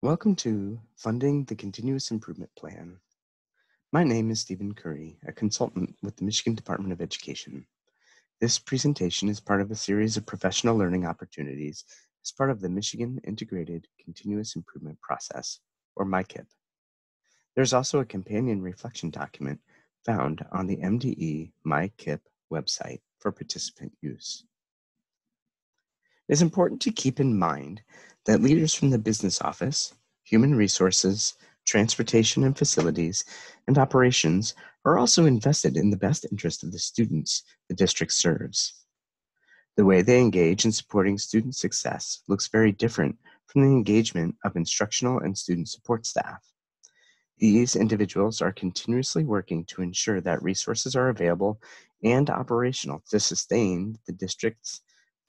Welcome to Funding the Continuous Improvement Plan. My name is Stephen Curry, a consultant with the Michigan Department of Education. This presentation is part of a series of professional learning opportunities as part of the Michigan Integrated Continuous Improvement Process, or MICIP. There's also a companion reflection document found on the MDE MICIP website for participant use. It is important to keep in mind that leaders from the business office, human resources, transportation and facilities, and operations are also invested in the best interest of the students the district serves. The way they engage in supporting student success looks very different from the engagement of instructional and student support staff. These individuals are continuously working to ensure that resources are available and operational to sustain the district's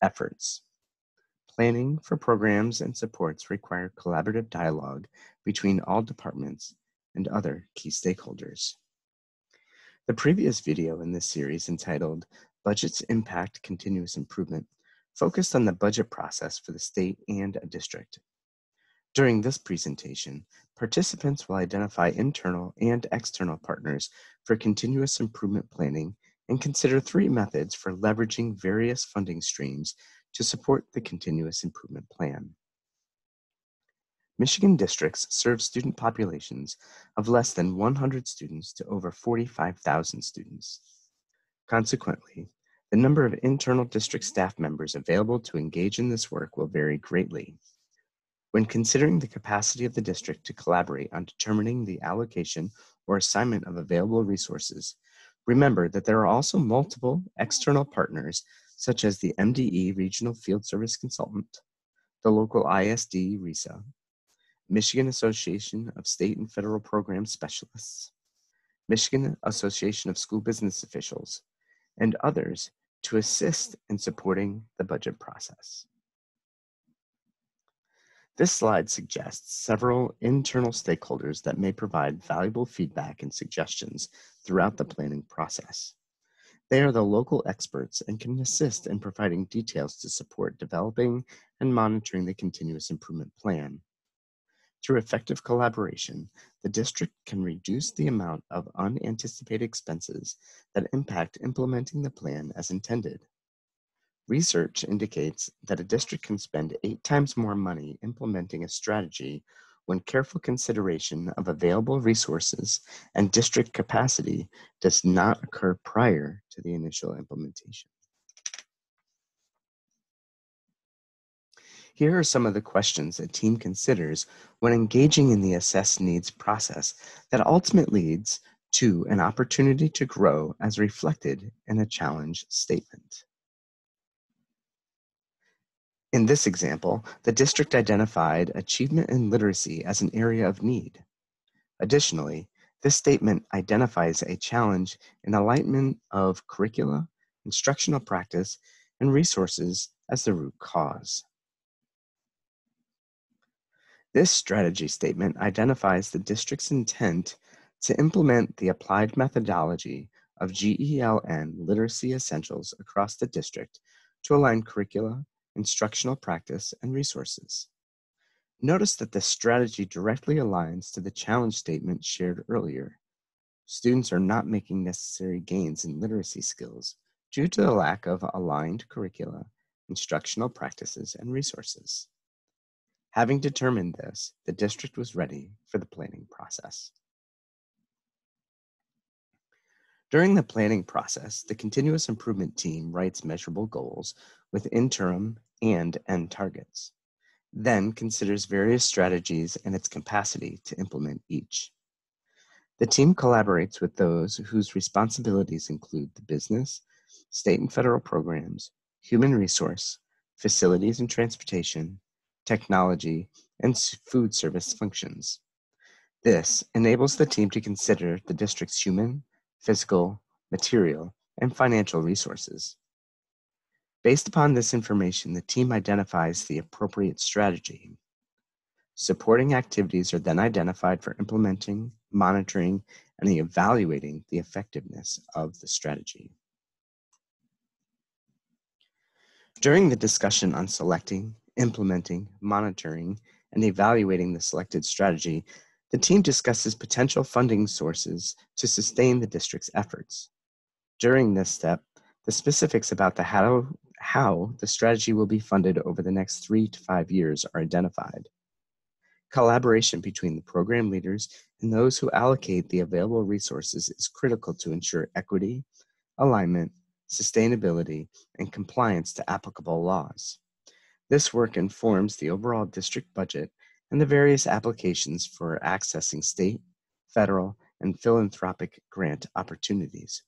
efforts. Planning for programs and supports require collaborative dialogue between all departments and other key stakeholders. The previous video in this series, entitled Budgets Impact Continuous Improvement, focused on the budget process for the state and a district. During this presentation, participants will identify internal and external partners for continuous improvement planning and consider 3 methods for leveraging various funding streams to support the continuous improvement plan. Michigan districts serve student populations of less than 100 students to over 45,000 students. Consequently, the number of internal district staff members available to engage in this work will vary greatly. When considering the capacity of the district to collaborate on determining the allocation or assignment of available resources, remember that there are also multiple external partners such as the MDE Regional Field Service Consultant, the local ISD RESA, Michigan Association of State and Federal Program Specialists, Michigan Association of School Business Officials, and others to assist in supporting the budget process. This slide suggests several internal stakeholders that may provide valuable feedback and suggestions throughout the planning process. They are the local experts and can assist in providing details to support developing and monitoring the continuous improvement plan. Through effective collaboration, the district can reduce the amount of unanticipated expenses that impact implementing the plan as intended. Research indicates that a district can spend 8 times more money implementing a strategy when careful consideration of available resources and district capacity does not occur prior to the initial implementation. Here are some of the questions a team considers when engaging in the assess needs process that ultimately leads to an opportunity to grow as reflected in a challenge statement. In this example, the district identified achievement in literacy as an area of need. Additionally, this statement identifies a challenge in alignment of curricula, instructional practice, and resources as the root cause. This strategy statement identifies the district's intent to implement the applied methodology of GELN literacy essentials across the district to align curricula, instructional practice, and resources. Notice that this strategy directly aligns to the challenge statement shared earlier. Students are not making necessary gains in literacy skills due to the lack of aligned curricula, instructional practices, and resources. Having determined this, the district was ready for the planning process. During the planning process, the continuous improvement team writes measurable goals with interim and end targets, then considers various strategies and its capacity to implement each. The team collaborates with those whose responsibilities include the business, state and federal programs, human resource, facilities and transportation, technology, and food service functions. This enables the team to consider the district's human, physical, material, and financial resources. Based upon this information, the team identifies the appropriate strategy. Supporting activities are then identified for implementing, monitoring, and evaluating the effectiveness of the strategy. During the discussion on selecting, implementing, monitoring, and evaluating the selected strategy, the team discusses potential funding sources to sustain the district's efforts. During this step, the specifics about how the strategy will be funded over the next 3 to 5 years are identified. Collaboration between the program leaders and those who allocate the available resources is critical to ensure equity, alignment, sustainability, and compliance to applicable laws. This work informs the overall district budget and the various applications for accessing state, federal, and philanthropic grant opportunities.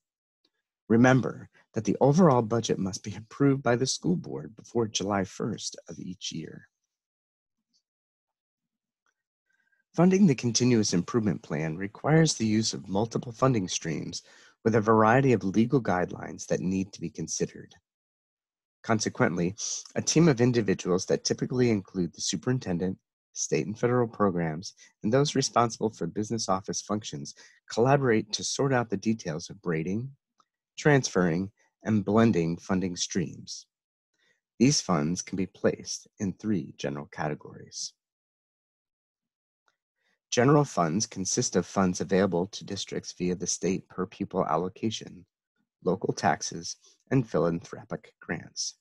Remember that the overall budget must be approved by the school board before July 1st of each year. Funding the Continuous Improvement Plan requires the use of multiple funding streams with a variety of legal guidelines that need to be considered. Consequently, a team of individuals that typically include the superintendent, state and federal programs, and those responsible for business office functions collaborate to sort out the details of braiding, transferring, and blending funding streams. These funds can be placed in 3 general categories. General funds consist of funds available to districts via the state per pupil allocation, local taxes, and philanthropic grants.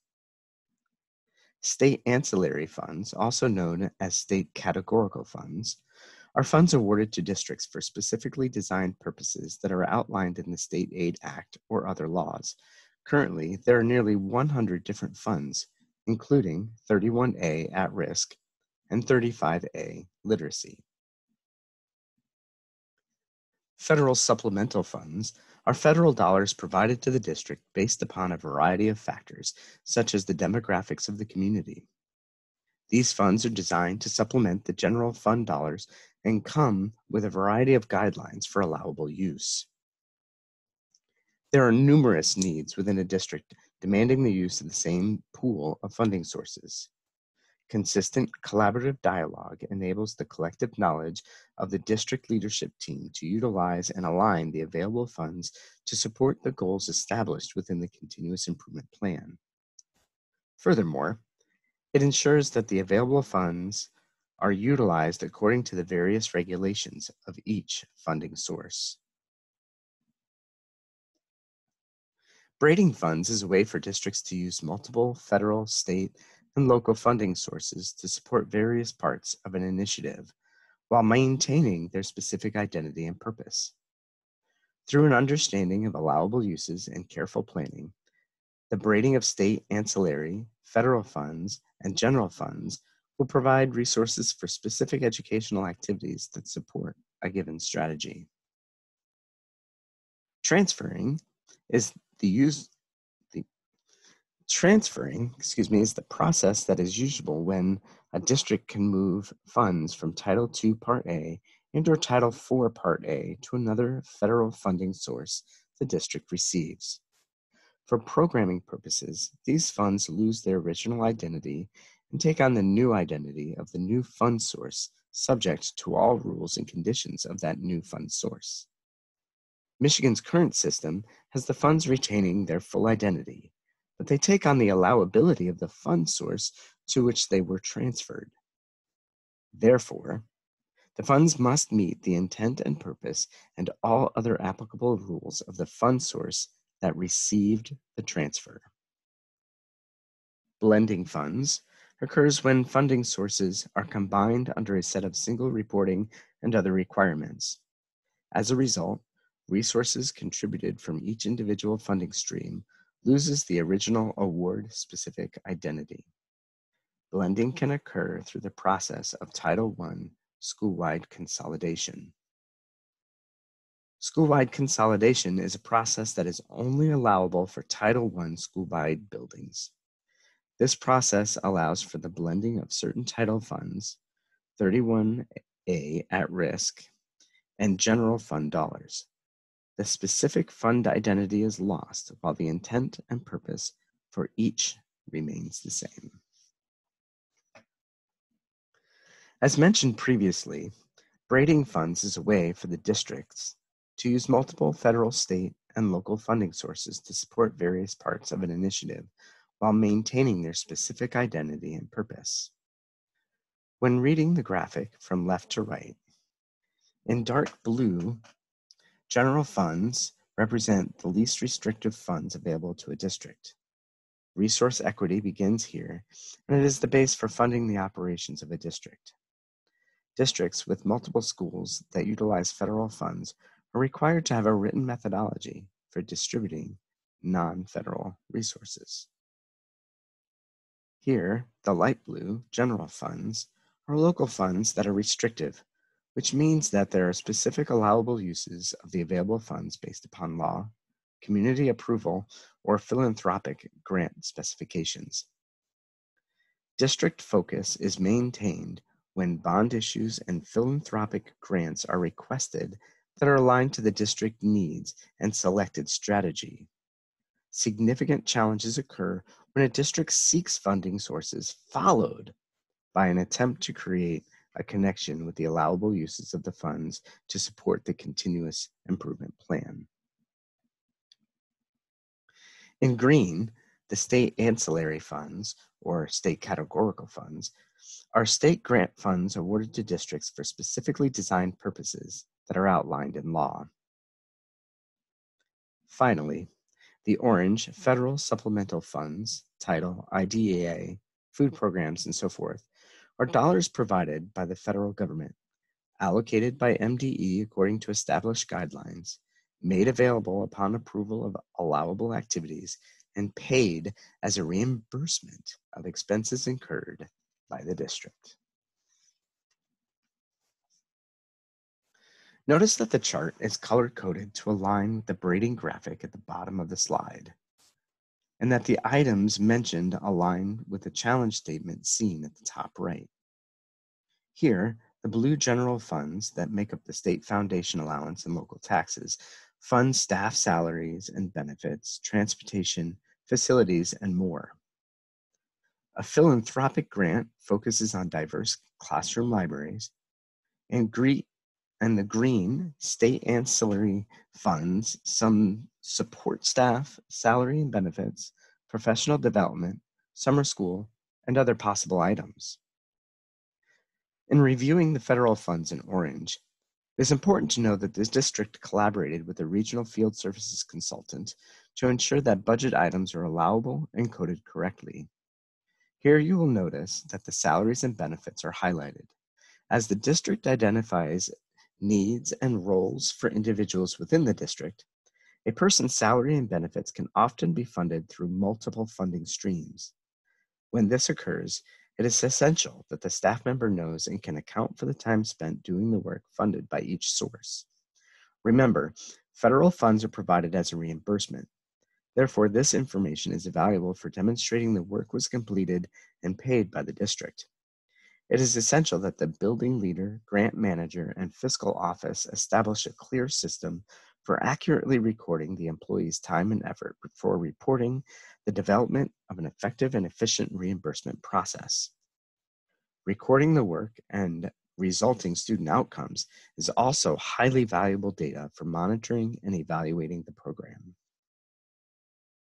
State ancillary funds, also known as state categorical funds, are funds awarded to districts for specifically designed purposes that are outlined in the State Aid Act or other laws. Currently, there are nearly 100 different funds, including 31A at risk and 35A literacy. Federal supplemental funds are federal dollars provided to the district based upon a variety of factors, such as the demographics of the community. These funds are designed to supplement the general fund dollars and come with a variety of guidelines for allowable use. There are numerous needs within a district demanding the use of the same pool of funding sources. Consistent collaborative dialogue enables the collective knowledge of the district leadership team to utilize and align the available funds to support the goals established within the Continuous Improvement Plan. Furthermore, it ensures that the available funds are utilized according to the various regulations of each funding source. Braiding funds is a way for districts to use multiple federal, state, and local funding sources to support various parts of an initiative while maintaining their specific identity and purpose. Through an understanding of allowable uses and careful planning, the braiding of state ancillary, federal funds, and general funds will provide resources for specific educational activities that support a given strategy. Transferring is the process that is usable when a district can move funds from Title II Part A and/or Title IV Part A to another federal funding source the district receives. For programming purposes, these funds lose their original identity and take on the new identity of the new fund source, subject to all rules and conditions of that new fund source. Michigan's current system has the funds retaining their full identity, but they take on the allowability of the fund source to which they were transferred. Therefore, the funds must meet the intent and purpose and all other applicable rules of the fund source that received the transfer. Blending funds occurs when funding sources are combined under a set of single reporting and other requirements. As a result, resources contributed from each individual funding stream loses the original award-specific identity. Blending can occur through the process of Title I school-wide consolidation. School-wide consolidation is a process that is only allowable for Title I school-wide buildings. This process allows for the blending of certain title funds, 31A at risk, and general fund dollars. The specific fund identity is lost while the intent and purpose for each remains the same. As mentioned previously, braiding funds is a way for the districts to use multiple federal, state, and local funding sources to support various parts of an initiative while maintaining their specific identity and purpose. when reading the graphic from left to right. In dark blue, general funds represent the least restrictive funds available to a district. Resource equity begins here, and it is the base for funding the operations of a district. Districts with multiple schools that utilize federal funds are required to have a written methodology for distributing non-federal resources. Here, the light blue, general funds, are local funds that are restrictive, which means that there are specific allowable uses of the available funds based upon law, community approval, or philanthropic grant specifications. District focus is maintained when bond issues and philanthropic grants are requested that are aligned to the district needs and selected strategy. Significant challenges occur when a district seeks funding sources followed by an attempt to create a connection with the allowable uses of the funds to support the continuous improvement plan. In green, the state ancillary funds, or state categorical funds, are state grant funds awarded to districts for specifically designed purposes that are outlined in law. Finally, the orange federal supplemental funds, title, IDEA, food programs, and so forth, are dollars provided by the federal government, allocated by MDE according to established guidelines, made available upon approval of allowable activities, and paid as a reimbursement of expenses incurred by the district. Notice that the chart is color-coded to align with the braiding graphic at the bottom of the slide, and that the items mentioned align with the challenge statement seen at the top right. Here, the blue general funds that make up the state foundation allowance and local taxes fund staff salaries and benefits, transportation, facilities, and more. A philanthropic grant focuses on diverse classroom libraries, and the green state ancillary funds some support staff, salary and benefits, professional development, summer school, and other possible items. In reviewing the federal funds in orange, it is important to know that this district collaborated with a regional field services consultant to ensure that budget items are allowable and coded correctly. Here you will notice that the salaries and benefits are highlighted, as the district identifies needs and roles for individuals within the district. A person's salary and benefits can often be funded through multiple funding streams. When this occurs, it is essential that the staff member knows and can account for the time spent doing the work funded by each source. Remember, federal funds are provided as a reimbursement. Therefore, this information is valuable for demonstrating the work was completed and paid by the district. It is essential that the building leader, grant manager, and fiscal office establish a clear system for accurately recording the employee's time and effort before reporting the development of an effective and efficient reimbursement process. Recording the work and resulting student outcomes is also highly valuable data for monitoring and evaluating the program.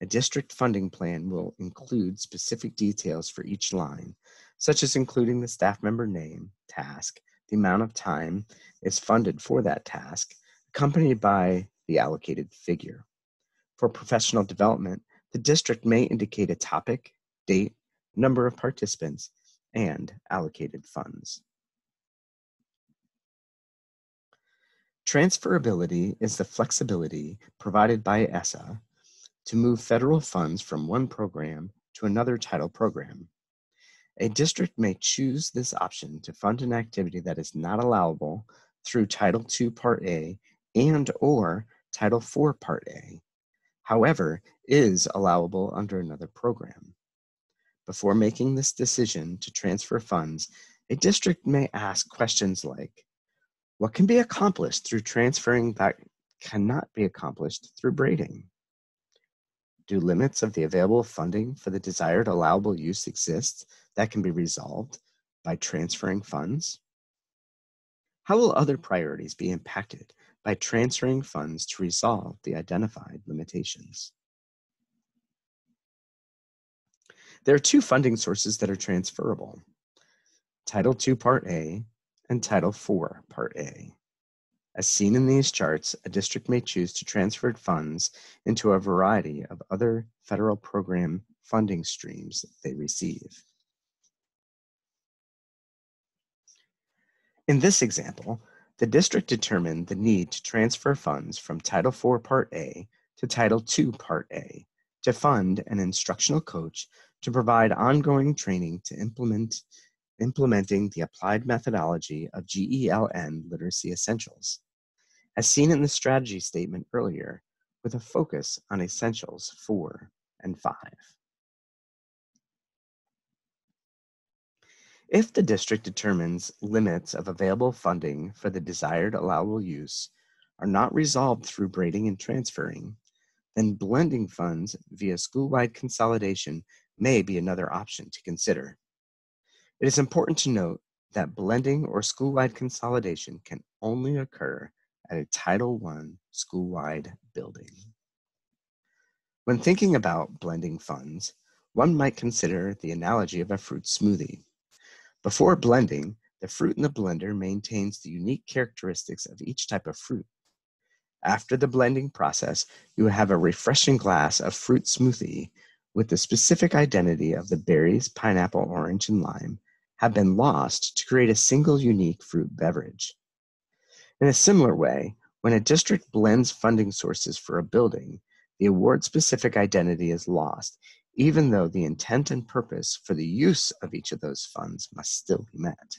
A district funding plan will include specific details for each line, such as including the staff member name, task, the amount of time is funded for that task, accompanied by the allocated figure. For professional development, the district may indicate a topic, date, number of participants, and allocated funds. Transferability is the flexibility provided by ESSA to move federal funds from one program to another title program. A district may choose this option to fund an activity that is not allowable through Title II Part A and/or Title IV Part A, however, is allowable under another program. Before making this decision to transfer funds, a district may ask questions like, what can be accomplished through transferring that cannot be accomplished through braiding? Do limits of the available funding for the desired allowable use exist that can be resolved by transferring funds? How will other priorities be impacted by transferring funds to resolve the identified limitations? There are two funding sources that are transferable. Title II Part A, and Title IV Part A. As seen in these charts, a district may choose to transfer funds into a variety of other federal program funding streams they receive. In this example, the district determined the need to transfer funds from Title IV Part A to Title II Part A to fund an instructional coach to provide ongoing training to implementing the applied methodology of GELN literacy essentials, as seen in the strategy statement earlier, with a focus on essentials 4 and 5. If the district determines limits of available funding for the desired allowable use are not resolved through braiding and transferring, then blending funds via school-wide consolidation may be another option to consider. It is important to note that blending or school-wide consolidation can only occur at a Title I school-wide building. When thinking about blending funds, one might consider the analogy of a fruit smoothie. Before blending, the fruit in the blender maintains the unique characteristics of each type of fruit. After the blending process, you have a refreshing glass of fruit smoothie with the specific identity of the berries, pineapple, orange, and lime have been lost to create a single unique fruit beverage. In a similar way, when a district blends funding sources for a building, the award-specific identity is lost, even though the intent and purpose for the use of each of those funds must still be met.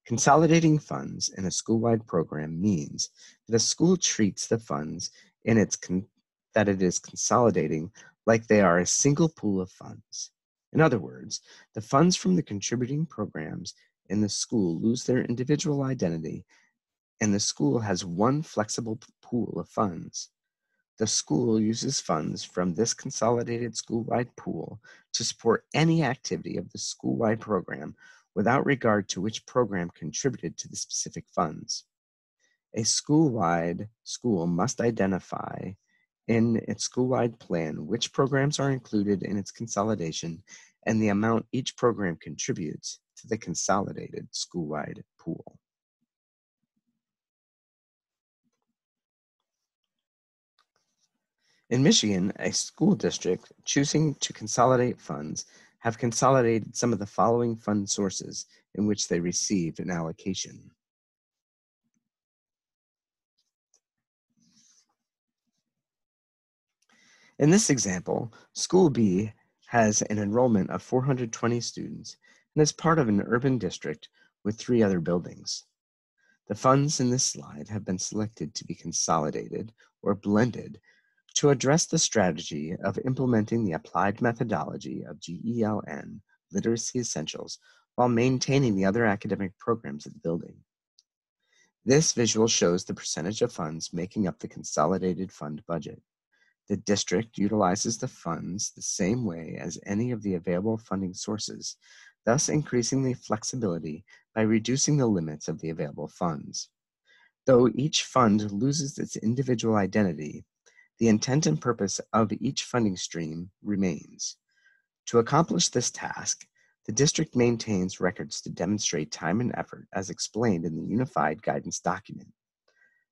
Consolidating funds in a school-wide program means that a school treats the funds that it is consolidating like they are a single pool of funds. In other words, the funds from the contributing programs in the school lose their individual identity, and the school has one flexible pool of funds. The school uses funds from this consolidated school-wide pool to support any activity of the school-wide program without regard to which program contributed to the specific funds. A school-wide school must identify in its school-wide plan which programs are included in its consolidation and the amount each program contributes to the consolidated school-wide pool. In Michigan, a school district choosing to consolidate funds have consolidated some of the following fund sources in which they received an allocation. In this example, School B has an enrollment of 420 students and is part of an urban district with 3 other buildings. The funds in this slide have been selected to be consolidated or blended to address the strategy of implementing the applied methodology of GELN literacy essentials while maintaining the other academic programs at the building. This visual shows the percentage of funds making up the consolidated fund budget. The district utilizes the funds the same way as any of the available funding sources, thus increasing the flexibility by reducing the limits of the available funds. Though each fund loses its individual identity, the intent and purpose of each funding stream remains. To accomplish this task, the district maintains records to demonstrate time and effort as explained in the Unified Guidance document.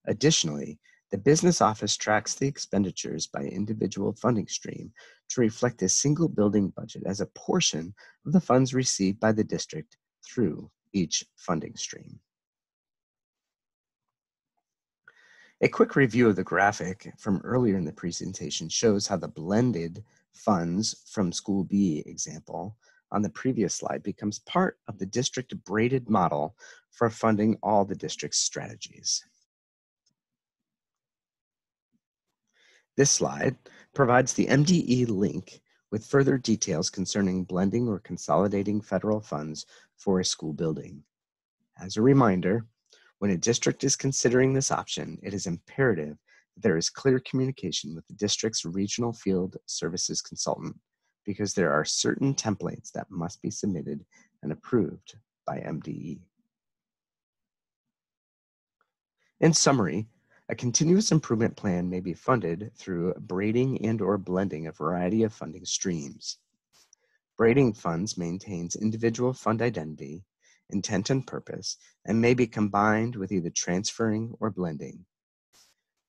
Additionally, the business office tracks the expenditures by individual funding stream to reflect a single building budget as a portion of the funds received by the district through each funding stream. A quick review of the graphic from earlier in the presentation shows how the blended funds from School B example on the previous slide becomes part of the district braided model for funding all the district's strategies. This slide provides the MDE link with further details concerning blending or consolidating federal funds for a school building. As a reminder, when a district is considering this option, it is imperative that there is clear communication with the district's regional field services consultant because there are certain templates that must be submitted and approved by MDE. In summary, a continuous improvement plan may be funded through braiding and/or blending a variety of funding streams. Braiding funds maintains individual fund identity, intent and purpose, and may be combined with either transferring or blending.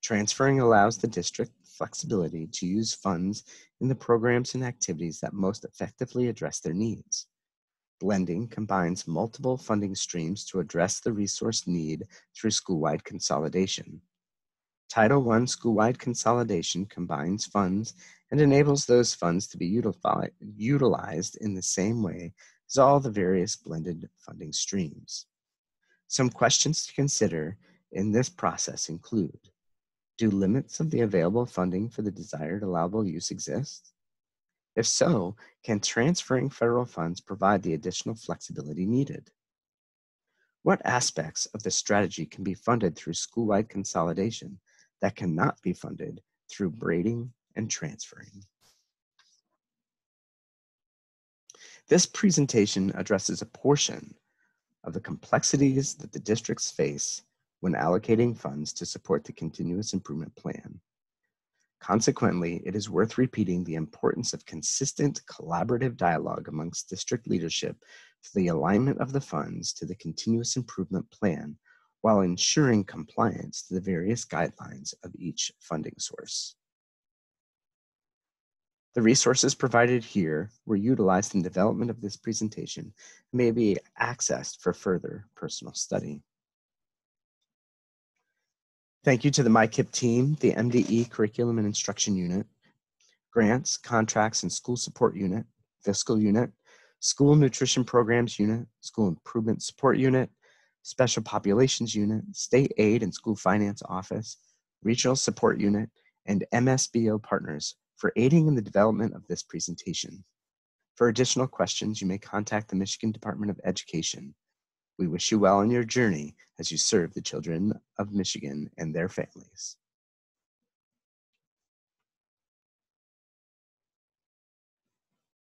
Transferring allows the district flexibility to use funds in the programs and activities that most effectively address their needs. Blending combines multiple funding streams to address the resource need through school-wide consolidation. Title I school-wide consolidation combines funds and enables those funds to be utilized in the same way as all the various blended funding streams. Some questions to consider in this process include: do limits of the available funding for the desired allowable use exist? If so, can transferring federal funds provide the additional flexibility needed? What aspects of the strategy can be funded through school-wide consolidation that cannot be funded through braiding and transferring? This presentation addresses a portion of the complexities that the districts face when allocating funds to support the continuous improvement plan. Consequently, it is worth repeating the importance of consistent collaborative dialogue amongst district leadership for the alignment of the funds to the continuous improvement plan while ensuring compliance to the various guidelines of each funding source. The resources provided here were utilized in development of this presentation and may be accessed for further personal study. Thank you to the MICIP team, the MDE Curriculum and Instruction Unit, Grants, Contracts, and School Support Unit, Fiscal Unit, School Nutrition Programs Unit, School Improvement Support Unit, Special Populations Unit, State Aid and School Finance Office, Regional Support Unit, and MSBO partners for aiding in the development of this presentation. For additional questions, you may contact the Michigan Department of Education. We wish you well on your journey as you serve the children of Michigan and their families.